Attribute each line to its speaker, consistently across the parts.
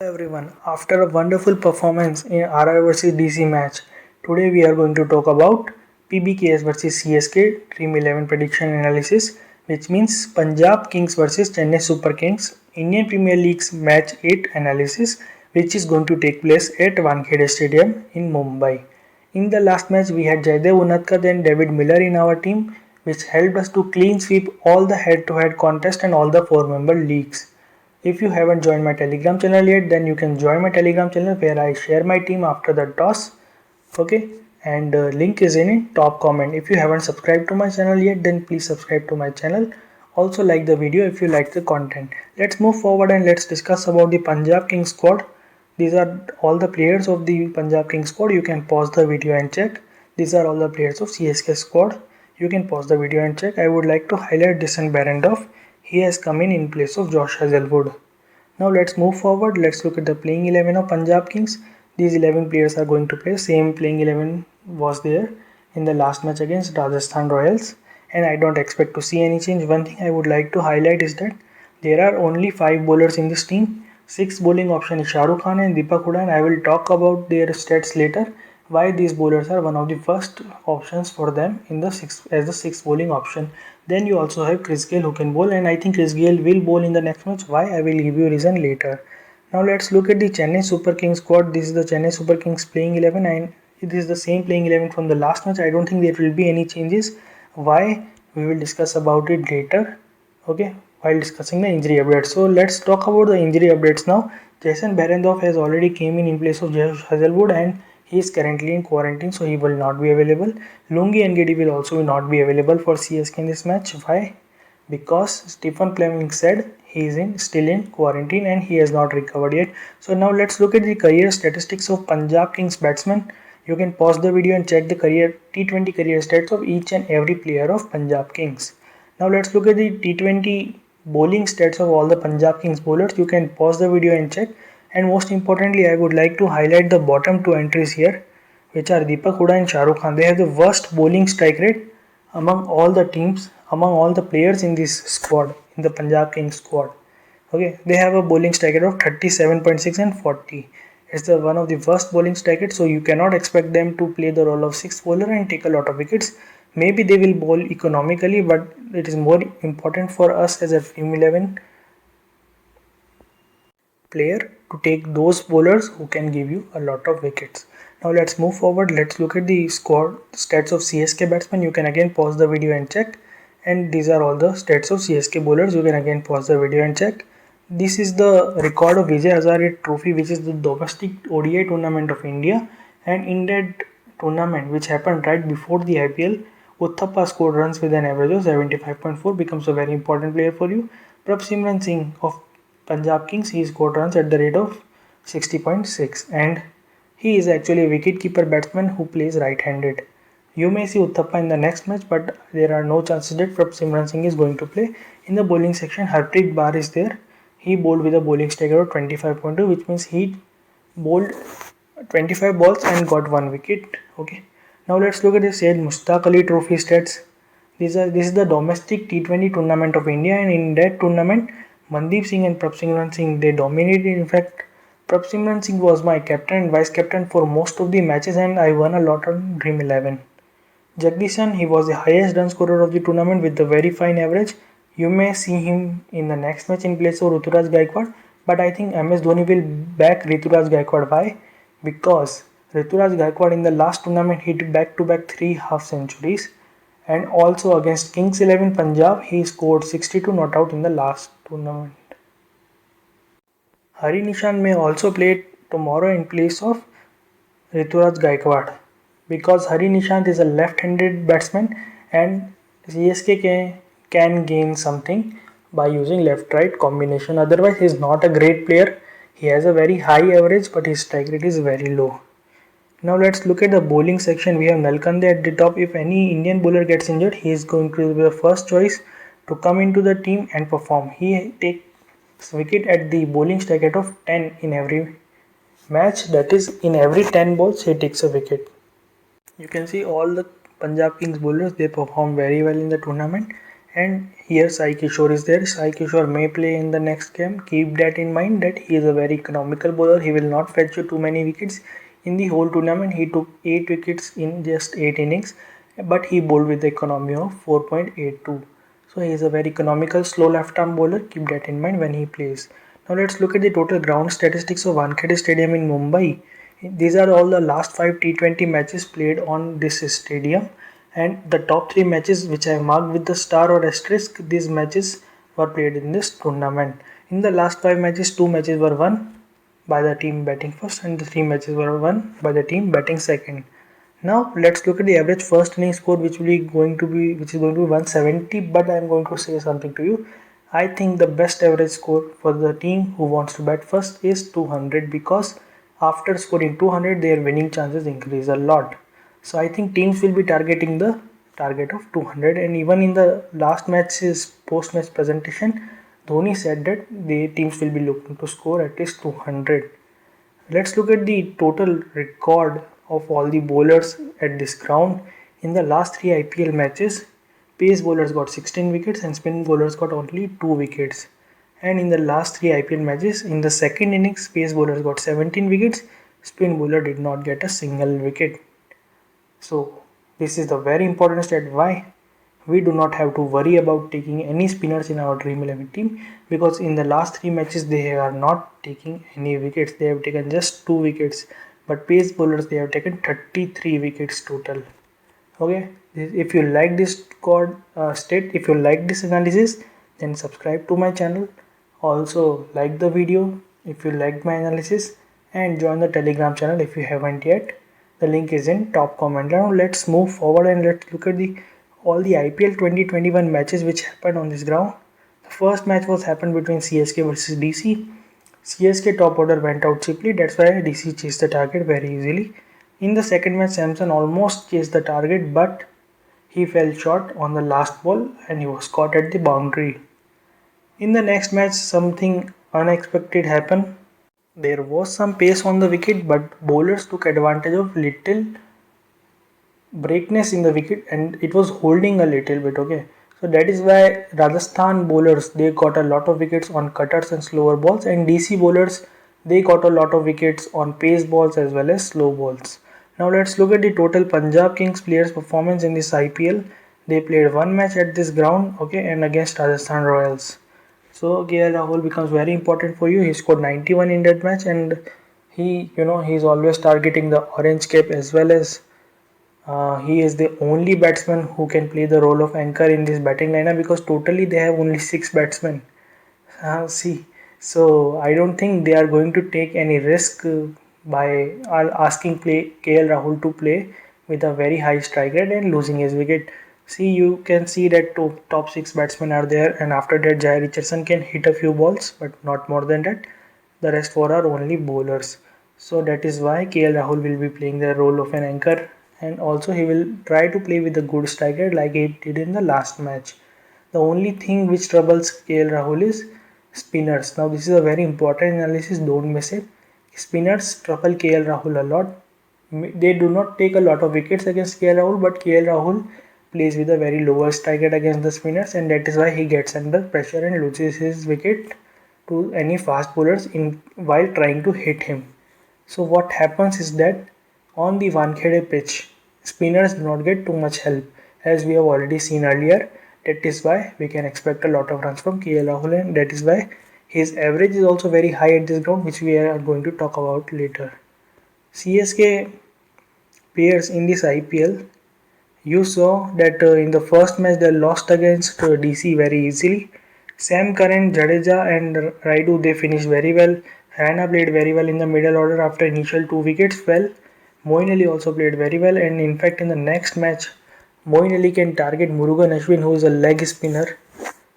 Speaker 1: Everyone, after a wonderful performance in RR vs DC match, today we are going to talk about PBKS vs CSK Dream 11 prediction analysis, which means Punjab Kings vs Chennai Super Kings Indian Premier League's match 8 analysis, which is going to take place at Wankhede Stadium in Mumbai. In the last match, we had Jaydev Unatkar and David Miller in our team, which helped us to clean sweep all the head-to-head contest and all the 4-member leagues. If you haven't joined my Telegram channel yet, then you can join my Telegram channel where I share my team after the toss. Okay, and link is in top comment. If you haven't subscribed to my channel yet, then please subscribe to my channel. Also like the video if you like the content. Let's move forward and let's discuss about the Punjab Kings squad. These are all the players of the Punjab Kings squad. You can pause the video and check. These are all the players of CSK squad. You can pause the video and check. I would like to highlight Dyson Barendorf. He has come in place of Josh Hazlewood. Now let's move forward. Let's look at the playing 11 of Punjab Kings. These 11 players are going to play. Same playing 11 was there in the last match against Rajasthan Royals, and I don't expect to see any change. One thing I would like to highlight is that there are only 5 bowlers in this team. 6 bowling option is Shah Rukh Khan and Deepak Hooda, and I will talk about their stats later. Why these bowlers are one of the first options for them in the sixth bowling option. Then you also have Chris Gayle who can bowl, and I think Chris Gayle will bowl in the next match. Why? I will give you a reason later. Now let's look at the Chennai Super Kings squad. This is the Chennai Super Kings playing 11 and it is the same playing 11 from the last match. I don't think there will be any changes. Why? We will discuss about it later. Okay, while discussing the injury updates. So let's talk about the injury updates now. Jason Barendorf has already came in place of Josh Hazlewood and he is currently in quarantine, so he will not be available. Lungi Ngidi will also not be available for CSK in this match. Why? Because Stephen Fleming said he is still in quarantine and he has not recovered yet. So now let's look at the career statistics of Punjab Kings batsmen. You can pause the video and check the career T20 career stats of each and every player of Punjab Kings. Now let's look at the T20 bowling stats of all the Punjab Kings bowlers. You can pause the video and check. And most importantly, I would like to highlight the bottom 2 entries here, which are Deepak Hooda and Shah Rukh Khan. They have the worst bowling strike rate among all the teams, among all the players in this squad, in the Punjab Kings squad. Okay, they have a bowling strike rate of 37.6 and 40. It's the one of the worst bowling strike rate, so you cannot expect them to play the role of sixth bowler and take a lot of wickets. Maybe they will bowl economically, but it is more important for us as a Team 11 player to take those bowlers who can give you a lot of wickets. Now let's move forward. Let's look at the squad stats of CSK batsmen. You can again pause the video and check. And these are all the stats of CSK bowlers. You can again pause the video and check. This is the record of Vijay Hazare Trophy, which is the domestic ODI tournament of India. And in that tournament, which happened right before the IPL, Uthappa scored runs with an average of 75.4, becomes a very important player for you. Prabhsimran Singh of Punjab Kings, he scored runs at the rate of 60.6 and he is actually a wicket-keeper batsman who plays right-handed. You may see Uthappa in the next match, but there are no chances that Prabhsimran Singh is going to play. In the bowling section, Harpreet Baar is there. He bowled with a bowling strike of 25.2, which means he bowled 25 balls and got 1 wicket. Okay. Now let's look at the Syed Mushtaq Ali Trophy stats. This is the domestic T20 tournament of India, and in that tournament, Mandeep Singh and Prabhsimran Singh, they dominated. In fact, Prabhsimran Singh was my captain and vice captain for most of the matches, and I won a lot on Dream 11. Jagdishan, he was the highest run scorer of the tournament with a very fine average. You may see him in the next match in place of Ruturaj Gaikwad, but I think MS Dhoni will back Ruturaj Gaikwad. Why? Because Ruturaj Gaikwad in the last tournament hit back-to-back 3 half centuries, and also against Kings 11 Punjab he scored 62 not out in the last tournament. Hari Nishan may also play tomorrow in place of Ruturaj Gaikwad because Hari Nishant is a left-handed batsman and CSK can gain something by using left-right combination. Otherwise, he is not a great player. He has a very high average, but his strike rate is very low. Now let's look at the bowling section. We have Nalkande at the top. If any Indian bowler gets injured, he is going to be the first choice to come into the team and perform. He takes wicket at the bowling strike rate of 10 in every match. That is, in every 10 balls, he takes a wicket. You can see all the Punjab Kings bowlers, they perform very well in the tournament, And here Sai Kishore is there. Sai Kishore may play in the next game. Keep that in mind that he is a very economical bowler. He will not fetch you too many wickets. In the whole tournament, he took 8 wickets in just 8 innings, but he bowled with the economy of 4.82. So he is a very economical slow left arm bowler. Keep that in mind when he plays. Now let's look at the total ground statistics of Wankhede Stadium in Mumbai. These are all the last 5 T20 matches played on this stadium, and the top 3 matches which I marked with the star or asterisk, these matches were played in this tournament. In the last 5 matches, 2 matches were won by the team batting first and the 3 matches were won by the team batting second. Now let's look at the average first inning score which is going to be 170, but I am going to say something to you. I think the best average score for the team who wants to bat first is 200, because after scoring 200 their winning chances increase a lot. So I think teams will be targeting the target of 200, and even in the last match's post-match presentation, Dhoni said that the teams will be looking to score at least 200. Let's look at the total record of all the bowlers at this ground. In the last 3 IPL matches, pace bowlers got 16 wickets and spin bowlers got only 2 wickets. And in the last 3 IPL matches, in the second innings, pace bowlers got 17 wickets, spin bowler did not get a single wicket. So this is the very important stat why we do not have to worry about taking any spinners in our Dream 11 team, because in the last 3 matches they are not taking any wickets. They have taken just 2 wickets, but pace bowlers they have taken 33 wickets total. Okay, if you like this if you like this analysis, then subscribe to my channel. Also like the video if you liked my analysis, and join the Telegram channel if you haven't yet. The link is in top comment. Now let's move forward and let's look at all the IPL 2021 matches which happened on this ground. The first match was happened between CSK versus DC. CSK top order went out cheaply, that's why DC chased the target very easily. In the second match, Samson almost chased the target, but he fell short on the last ball and he was caught at the boundary. In the next match, something unexpected happened. There was some pace on the wicket, but bowlers took advantage of little breakness in the wicket and it was holding a little bit. Okay, so that is why Rajasthan bowlers they got a lot of wickets on cutters and slower balls, and DC bowlers they got a lot of wickets on pace balls as well as slow balls. Now let's look at the total Punjab Kings players performance in this IPL. They played one match at this ground, okay, and against Rajasthan Royals. So KL Rahul becomes very important for you. He scored 91 in that match, and he's always targeting the orange cap as well as he is the only batsman who can play the role of anchor in this batting lineup, because totally they have only 6 batsmen. So I don't think they are going to take any risk by asking KL Rahul to play with a very high strike rate and losing his wicket. See, you can see that top 6 batsmen are there, and after that Jai Richardson can hit a few balls, but not more than that. The rest 4 are only bowlers. So that is why KL Rahul will be playing the role of an anchor, and also he will try to play with a good strike rate like he did in the last match. The only thing which troubles KL Rahul is spinners. Now this is a very important analysis, don't miss it. Spinners trouble KL Rahul a lot. They do not take a lot of wickets against KL Rahul, but KL Rahul plays with a very lower strike rate against the spinners, and that is why he gets under pressure and loses his wicket to any fast bowlers in while trying to hit him. So what happens is that on the Wankhede pitch, spinners do not get too much help, as we have already seen earlier. That is why we can expect a lot of runs from KL Rahul, and that is why his average is also very high at this ground, which we are going to talk about later. CSK players in this IPL, you saw that in the first match they lost against DC very easily. Sam Curran, Jadeja and Raidu they finished very well. Rana played very well in the middle order after initial 2 wickets fell. Moeen Ali also played very well, and in fact in the next match Moeen Ali can target Murugan Ashwin, who is a leg spinner.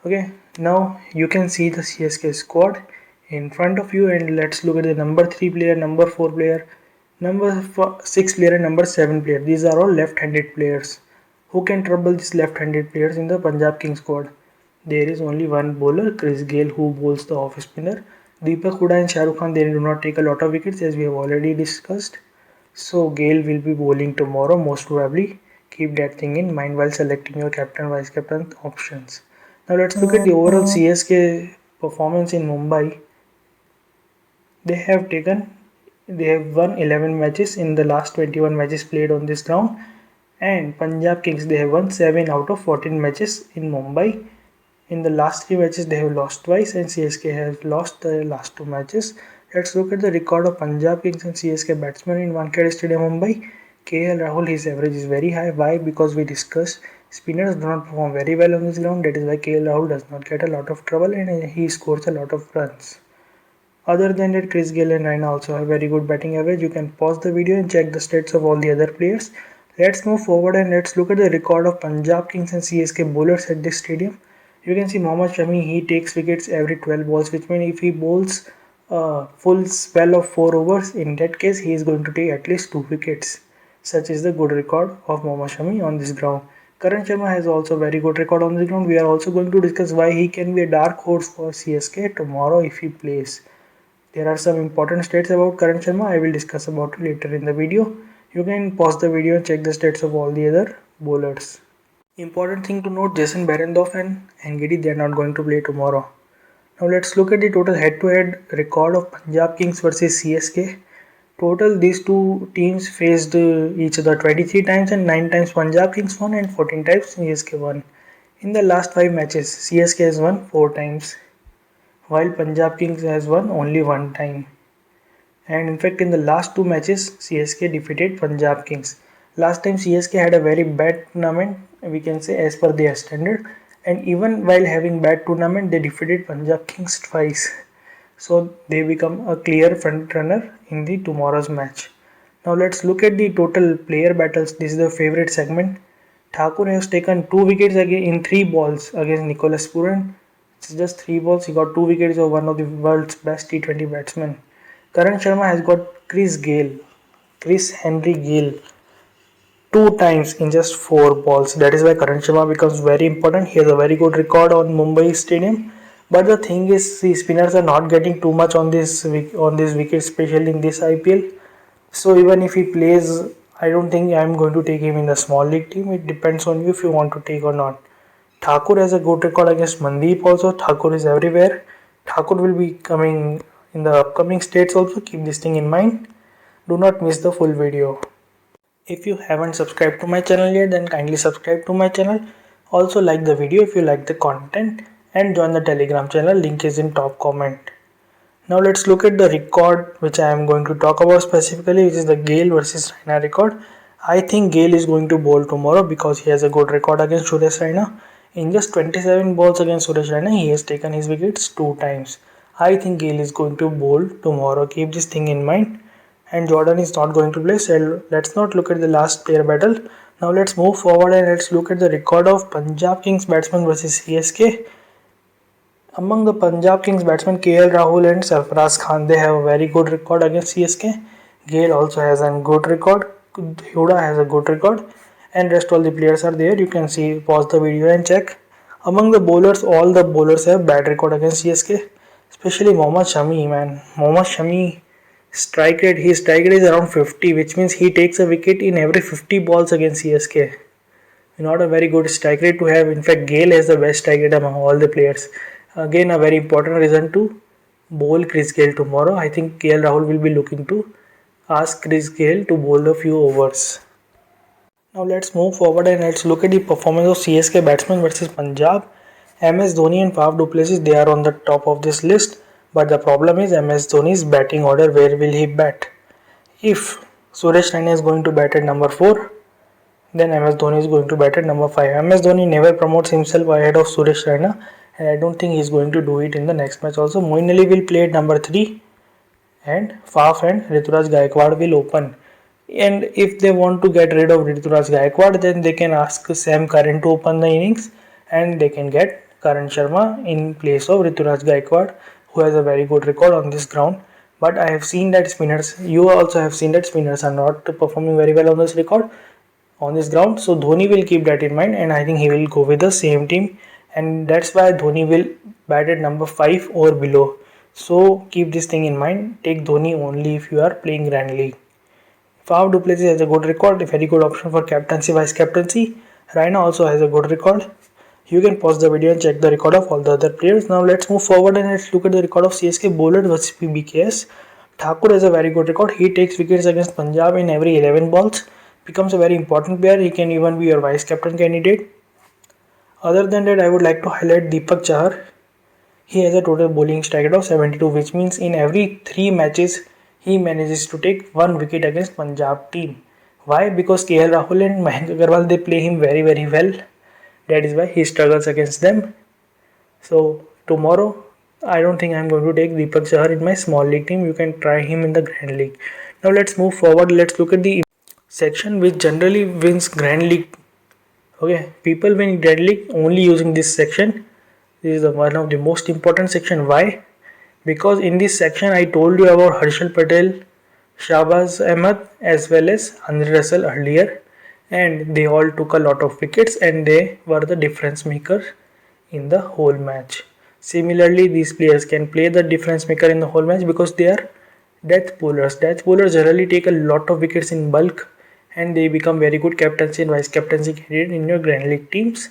Speaker 1: Okay, now you can see the CSK squad in front of you, and let's look at the number 3 player, number 4 player, number 6 player and number 7 player. These are all left-handed players. Who can trouble these left-handed players in the Punjab Kings squad? There is only one bowler, Chris Gayle, who bowls the off spinner. Deepak Hooda and Shah Rukh Khan, they do not take a lot of wickets, as we have already discussed. So Gayle will be bowling tomorrow most probably. Keep that thing in mind while selecting your captain, vice captain options. Now let's look at the overall CSK performance in Mumbai. They have won 11 matches in the last 21 matches played on this ground, and Punjab Kings, they have won 7 out of 14 matches in Mumbai. In the last 3 matches they have lost twice, and CSK has lost the last 2 matches. Let's look at the record of Punjab Kings and CSK batsmen in Wankhede Stadium, Mumbai. KL Rahul, his average is very high. Why? Because we discussed spinners do not perform very well on this ground. That is why KL Rahul does not get a lot of trouble and he scores a lot of runs. Other than that, Chris Gayle and Raina also have very good batting average. You can pause the video and check the stats of all the other players. Let's move forward and let's look at the record of Punjab Kings and CSK bowlers at this stadium. You can see Mohammad Shami, he takes wickets every 12 balls, which means if he bowls a full spell of 4 overs, in that case he is going to take at least 2 wickets. Such is the good record of Mohammad Shami on this ground. Karan Sharma has also very good record on this ground. We are also going to discuss why he can be a dark horse for CSK tomorrow if he plays. There are some important stats about Karan Sharma. I will discuss about it later in the video. You can pause the video and check the stats of all the other bowlers. Important thing to note, Jason Behrendorff and Ngidi, they are not going to play tomorrow. Now let's look at the total head-to-head record of Punjab Kings versus CSK. Total these two teams faced each other 23 times and 9 times Punjab Kings won and 14 times CSK won. In the last 5 matches, CSK has won 4 times, while Punjab Kings has won only 1 time. And in fact, in the last 2 matches, CSK defeated Punjab Kings. Last time CSK had a very bad tournament, we can say, as per their standard, and even while having bad tournament, they defeated Punjab Kings twice. So they become a clear front runner in the tomorrow's match. Now let's look at the total player battles. This is the favorite segment. Thakur has taken 2 wickets in 3 balls against Nicholas Puran. It's just 3 balls. He got 2 wickets of one of the world's best T20 batsmen. Karan Sharma has got Chris Henry Gale 2 times in just 4 balls. That is why Karan Sharma becomes very important. He has a very good record on Mumbai Stadium. But the thing is, the spinners are not getting too much on this wicket, especially in this IPL. So even if he plays, I don't think I am going to take him in the small league team. It depends on you if you want to take or not. Thakur has a good record against Mandeep also. Thakur is everywhere. Thakur will be coming in the upcoming states also. Keep this thing in mind. Do not miss the full video. If you haven't subscribed to my channel yet, then kindly subscribe to my channel. Also like the video if you like the content and join the Telegram channel. Link is in top comment. Now let's look at the record which I am going to talk about specifically, which is the Gale versus Raina record. I think Gale is going to bowl tomorrow because he has a good record against Suresh Raina. In just 27 balls against Suresh Raina, he has taken his wickets 2 times. I think Gale is going to bowl tomorrow. Keep this thing in mind. And Jordan is not going to play, so let's not look at the last player battle. Now let's move forward and let's look at the record of Punjab Kings batsmen versus CSK. Among the Punjab Kings batsmen, KL Rahul and Sarfaraz Khan, they have a very good record against CSK. Gale also has a good record. Huda has a good record. And rest all the players are there. You can see, pause the video and check. Among the bowlers, all the bowlers have bad record against CSK. Especially Mohammad Shami, man. Mohammad Shami, his strike rate is around 50, which means he takes a wicket in every 50 balls against CSK. Not a very good strike rate to have. In fact, Gale has the best strike rate among all the players. Again, a very important reason to bowl Chris Gayle tomorrow. I think KL Rahul will be looking to ask Chris Gayle to bowl a few overs. Now let's move forward and let's look at the performance of CSK batsmen versus Punjab. MS Dhoni and Faf du Plessis, they are on the top of this list. But the problem is MS Dhoni's batting order. Where will he bat? If Suresh Raina is going to bat at number 4, then MS Dhoni is going to bat at number 5. MS Dhoni never promotes himself ahead of Suresh Raina, and I don't think he is going to do it in the next match also. Moeen Ali will play at number 3 and Faf and Rituraj Gaikwad will open. And if they want to get rid of Rituraj Gaikwad, then they can ask Sam Curran to open the innings and they can get Karan Sharma in place of Rituraj Gaikwad, who has a very good record on this ground. But I have seen that you also have seen that spinners are not performing very well on this ground. So Dhoni will keep that in mind and I think he will go with the same team. And that's why Dhoni will bat at number 5 or below. So keep this thing in mind. Take Dhoni only if you are playing Grand League. Faf du Plessis has a good record, a very good option for captaincy, vice captaincy. Raina also has a good record. You can pause the video and check the record of all the other players. Now let's move forward and let's look at the record of CSK bowlers versus PBKS. Thakur has a very good record. He takes wickets against Punjab in every 11 balls. Becomes a very important player. He can even be your vice captain candidate. Other than that, I would like to highlight Deepak Chahar. He has a total bowling strike rate of 72, which means in every 3 matches he manages to take 1 wicket against Punjab team. Why? Because KL Rahul and Mayank Agarwal, they play him very well. That is why he struggles against them. So tomorrow, I don't think I'm going to take Deepak Chahar in my small league team. You can try him in the Grand League. Now let's move forward. Let's look at the section which generally wins Grand League. Okay, people win Grand League only using this section. This is one of the most important section. Why? Because in this section I told you about Harshal Patel, Shahbaz Ahmed as well as Andre Russell earlier, and they all took a lot of wickets and they were the difference maker in the whole match. Similarly, these players can play the difference maker in the whole match because they are death bowlers. Death bowlers generally take a lot of wickets in bulk and they become very good captaincy and vice captaincy candidate in your Grand League teams.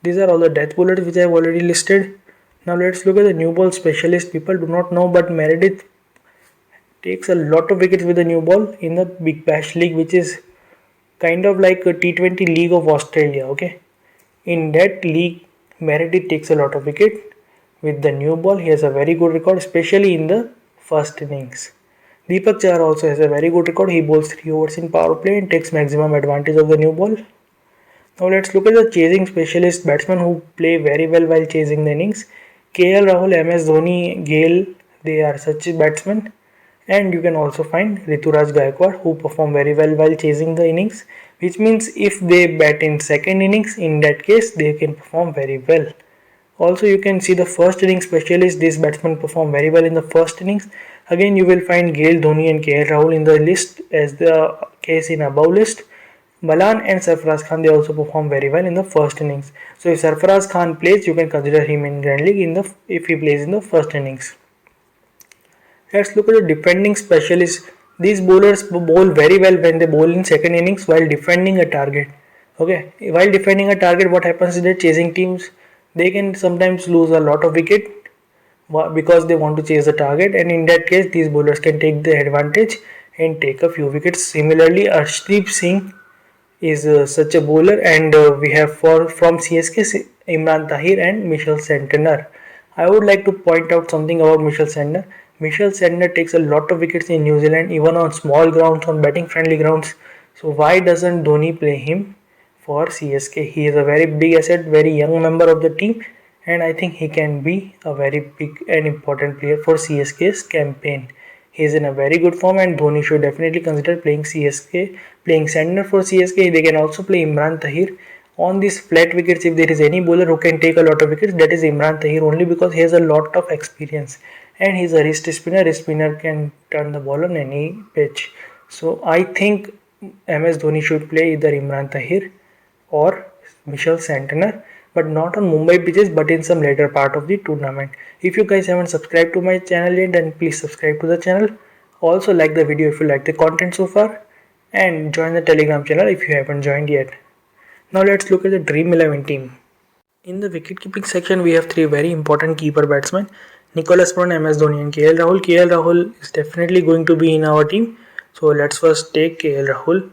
Speaker 1: These are all the death bowlers which I have already listed. Now let's look at the new ball specialist. People do not know, but Meredith takes a lot of wickets with the new ball in the Big Bash League, which is kind of like a T20 League of Australia. Okay, in that league, Meredith takes a lot of wicket with the new ball. He has a very good record, especially in the first innings. Deepak Chahar also has a very good record. He bowls 3 overs in power play and takes maximum advantage of the new ball. Now let's look at the chasing specialist batsmen who play very well while chasing the innings. KL Rahul, MS Dhoni, Gale, they are such batsmen. And you can also find Rituraj Gaikwad who perform very well while chasing the innings, which means if they bat in second innings, in that case they can perform very well. Also you can see the first innings specialist, these batsmen perform very well in the first innings. Again you will find Gale, Dhoni and KL Rahul in the list as the case in above list. Balan and Sarfaraz Khan, they also perform very well in the first innings. So if Sarfaraz Khan plays, you can consider him in Grand League if he plays in the first innings. Let's look at the defending specialists. These bowlers bowl very well when they bowl in second innings while defending a target. Okay, while defending a target, what happens is that chasing teams, they can sometimes lose a lot of wicket because they want to chase the target, and in that case these bowlers can take the advantage and take a few wickets. Similarly, Arshdeep Singh is such a bowler, and we have from CSK Imran Tahir and Michel Santner. I would like to point out something about Michel Santner. Michel Santner takes a lot of wickets in New Zealand, even on small grounds, on batting friendly grounds. So why doesn't Dhoni play him for CSK? He is a very big asset, very young member of the team, and I think he can be a very big and important player for CSK's campaign. He is in a very good form and Dhoni should definitely consider playing Santner for CSK. They can also play Imran Tahir. On these flat wickets, if there is any bowler who can take a lot of wickets, that is Imran Tahir, only because he has a lot of experience and he is a wrist spinner. A spinner can turn the ball on any pitch. So I think MS Dhoni should play either Imran Tahir or Michel Santner, but not on Mumbai pitches but in some later part of the tournament. If you guys haven't subscribed to my channel yet, then please subscribe to the channel. Also like the video if you like the content so far, and join the Telegram channel if you haven't joined yet. Now let's look at the Dream 11 team. In the wicket keeping section we have 3 very important keeper batsmen, Nicholas Puran, MS Dhoni and KL Rahul. KL Rahul is definitely going to be in our team, so let's first take KL Rahul.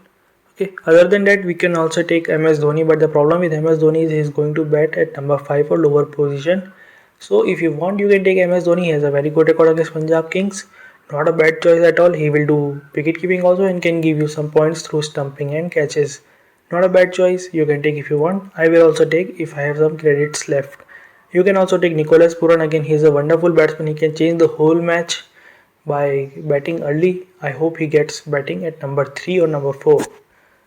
Speaker 1: Okay, other than that we can also take MS Dhoni, but the problem with MS Dhoni is he is going to bat at number 5 or lower position. So if you want, you can take MS Dhoni. He has a very good record against Punjab Kings. Not a bad choice at all. He will do wicket keeping also and can give you some points through stumping and catches. Not a bad choice. You can take if you want. I will also take if I have some credits left. You can also take Nicholas Puran. Again, he is a wonderful batsman. He can change the whole match by batting early. I hope he gets batting at number 3 or number 4.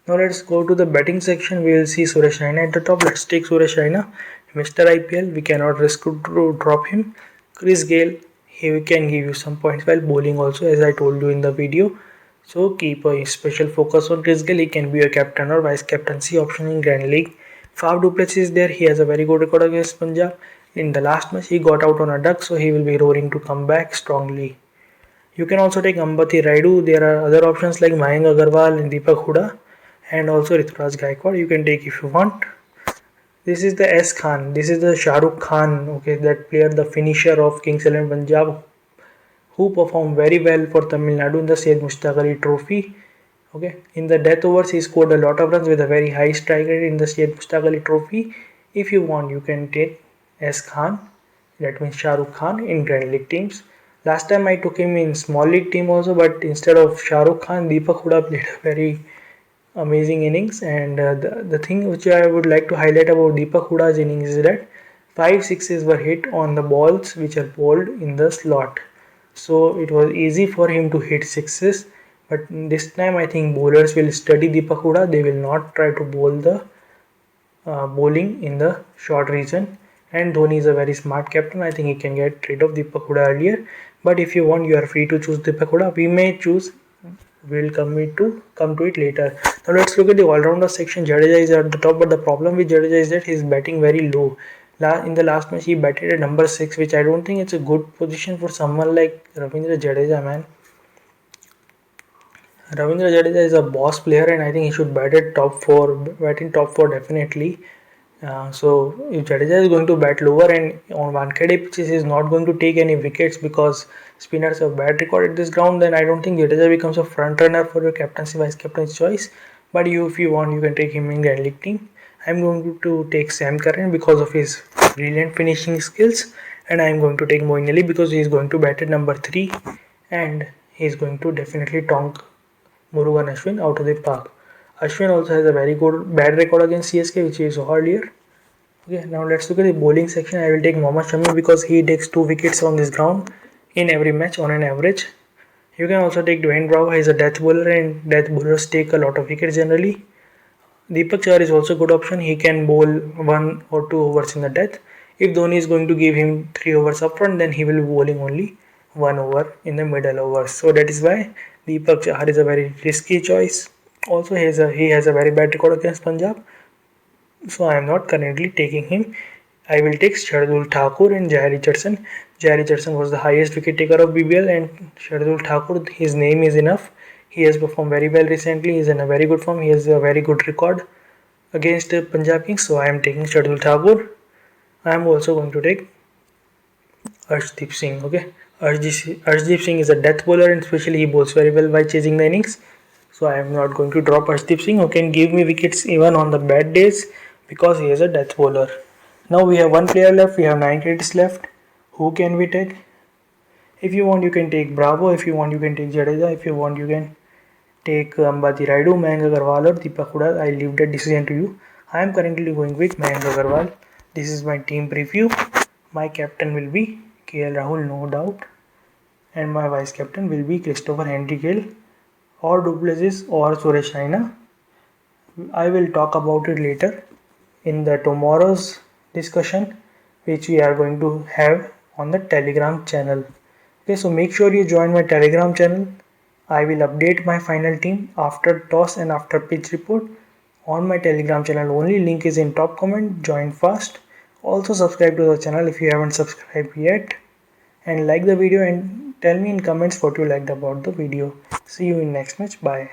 Speaker 1: Now let's go to the batting section. We will see Suresh Raina at the top. Let's take Suresh Raina, Mr. IPL. We cannot risk to drop him. Chris Gayle, he can give you some points while bowling also, as I told you in the video. So keep a special focus on Chris Gayle. He can be a captain or vice captaincy option in Grand League. Faf du Plessis is there. He has a very good record against Punjab. In the last match he got out on a duck, so he will be roaring to come back strongly. You can also take Ambati Raidu. There are other options like Mayank Agarwal and Deepak Huda, and also Rituraj Gaikwad. You can take if you want. This is the S Khan. This is the Shah Rukh Khan. Okay, that player, the finisher of Kings XI Punjab, who performed very well for Tamil Nadu in the Syed Mushtaq Ali Trophy. Okay, in the death overs, he scored a lot of runs with a very high strike rate in the Syed Mushtaq Ali Trophy. If you want, you can take S Khan. That means Shah Rukh Khan in Grand League teams. Last time I took him in small league team also, but instead of Shah Rukh Khan, Deepak Huda played a very amazing innings. And the thing which I would like to highlight about Deepak Huda's innings is that 5 sixes were hit on the balls which are bowled in the slot. So it was easy for him to hit sixes. But this time I think bowlers will study Deepak Huda. They will not try to bowl the bowling in the short region. And Dhoni is a very smart captain. I think he can get rid of Deepak Huda earlier. But if you want, you are free to choose Deepak Huda. We may choose. We'll come to it later. Now let's look at the all-rounder section. Jadeja is at the top, but the problem with Jadeja is that he's batting very low. In the last match, he batted at number 6, which I don't think it's a good position for someone like Ravindra Jadeja, man. Ravindra Jadeja is a boss player, and I think he should bat in top 4 definitely. So if Jadeja is going to bat lower and on Wankhede pitches he is not going to take any wickets because spinners have bad record at this ground, then I don't think Jadeja becomes a front runner for your captaincy vice captain's choice. But if you want, you can take him in Grand League team. I'm going to take Sam Curran because of his brilliant finishing skills, and I'm going to take Moeen Ali because he is going to bat at number 3 and he is going to definitely tonk Murugan Ashwin out of the park. Ashwin also has a very good bad record against CSK, which we saw earlier. Okay, now let's look at the bowling section. I will take Mohammad Shami because he takes 2 wickets on this ground in every match on an average. You can also take Dwayne Bravo. He is a death bowler, and death bowlers take a lot of wickets generally. Deepak Chahar is also a good option. He can bowl 1 or 2 overs in the death. If Dhoni is going to give him 3 overs up front, then he will be bowling only 1 over in the middle overs. So that is why Deepak Chahar is a very risky choice. Also, he has a very bad record against Punjab. So I am not currently taking him. I will take Shardul Thakur and Jai Richardson. Jai Richardson was the highest wicket taker of BBL, and Shardul Thakur, his name is enough. He has performed very well recently. He is in a very good form. He has a very good record against Punjab Kings. So I am taking Shardul Thakur. I am also going to take Arshdeep Singh. Okay, Arshdeep Singh is a death bowler, and especially he bowls very well by chasing the innings. So I am not going to drop Arshdeep Singh, who can give me wickets even on the bad days because he is a death bowler. Now we have 1 player left. We have 9 crickets left. Who can we take? If you want, you can take Bravo. If you want, you can take Jadeja. If you want, you can take Ambati Raidu, Mayank Agarwal or Deepak Huda. I leave that decision to you. I am currently going with Mayank Agarwal. This is my team preview. My captain will be KL Rahul, no doubt. And my vice captain will be Christopher Henry Gill or du Plessis or Suresh Raina. I will talk about it later in the tomorrow's discussion, which we are going to have on the Telegram channel. Okay, so make sure you join my Telegram channel. I will update my final team after toss and after pitch report on my Telegram channel only. Link is in top comment. Join fast. Also subscribe to the channel if you haven't subscribed yet, and like the video and tell me in comments what you liked about the video. See you in next match. Bye.